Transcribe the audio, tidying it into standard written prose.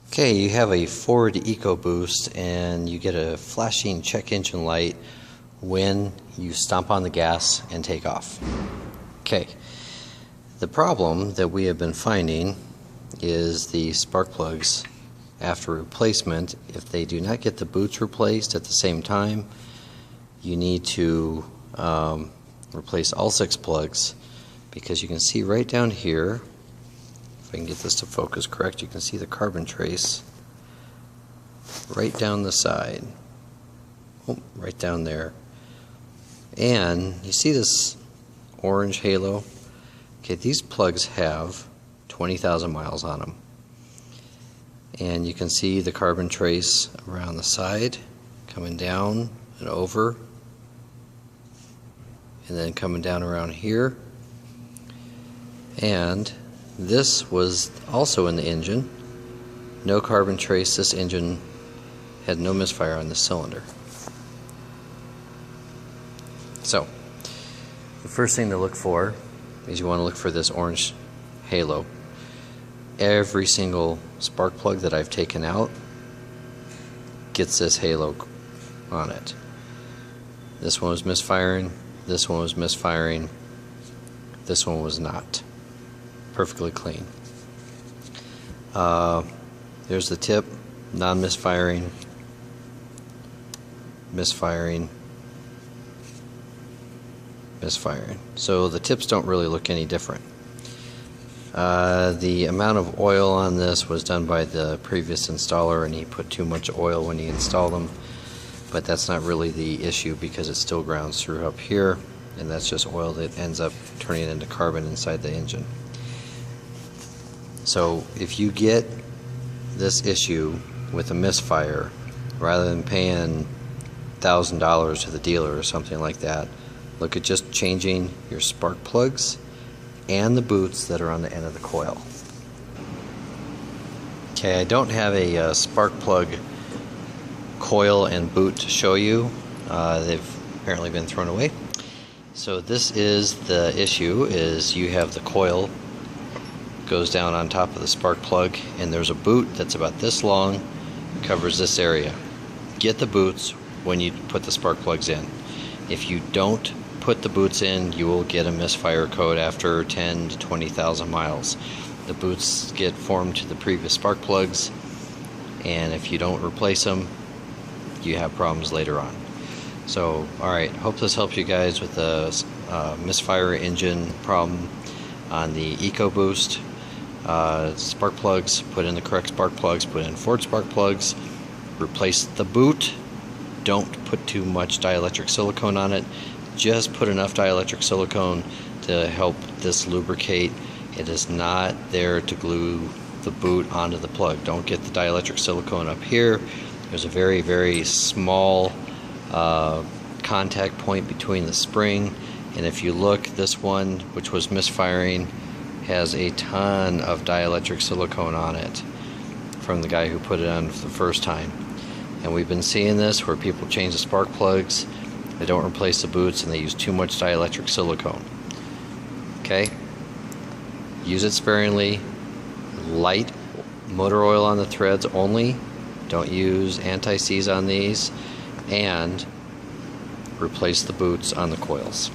Okay, you have a Ford Ecoboost and you get a flashing check engine light when you stomp on the gas and take off. Okay, the problem that we have been finding is the spark plugs after replacement. If they do not get the boots replaced at the same time, you need to replace all 6 plugs, because you can see right down here, if I can get this to focus correct, you can see the carbon trace right down the side. Oh, right down there. And you see this orange halo? Okay, these plugs have 20,000 miles on them. And you can see the carbon trace around the side, coming down and over, and then coming down around here. And this was also in the engine. No carbon trace. This engine had no misfire on the cylinder. So, the first thing to look for is you want to look for this orange halo. Every single spark plug that I've taken out gets this halo on it. This one was misfiring, this one was misfiring, this one was not. Perfectly clean. There's the tip, non-misfiring, misfiring, misfiring. So the tips don't really look any different. The amount of oil on this was done by the previous installer, and he put too much oil when he installed them, but that's not really the issue because it still grounds through up here, and that's just oil that ends up turning into carbon inside the engine. So if you get this issue with a misfire, rather than paying $1,000 to the dealer or something like that, look at just changing your spark plugs and the boots that are on the end of the coil. Okay, I don't have a spark plug coil and boot to show you. They've apparently been thrown away. So this is the issue, is you have the coil goes down on top of the spark plug, and there's a boot that's about this long, covers this area. Get the boots when you put the spark plugs in. If you don't put the boots in, you will get a misfire code after 10 to 20,000 miles. The boots get formed to the previous spark plugs, and if you don't replace them, you have problems later on. So, alright, hope this helps you guys with the misfire engine problem on the Ecoboost. Spark plugs, put in the correct spark plugs, put in Ford spark plugs, replace the boot. Don't put too much dielectric silicone on it. Just put enough dielectric silicone to help this lubricate. It is not there to glue the boot onto the plug. Don't get the dielectric silicone up here. There's a very, very small contact point between the spring, and if you look, this one, which was misfiring, has a ton of dielectric silicone on it from the guy who put it on for the first time. And we've been seeing this where people change the spark plugs, they don't replace the boots, and they use too much dielectric silicone. Okay? Use it sparingly. Light motor oil on the threads only. Don't use anti-seize on these. And replace the boots on the coils.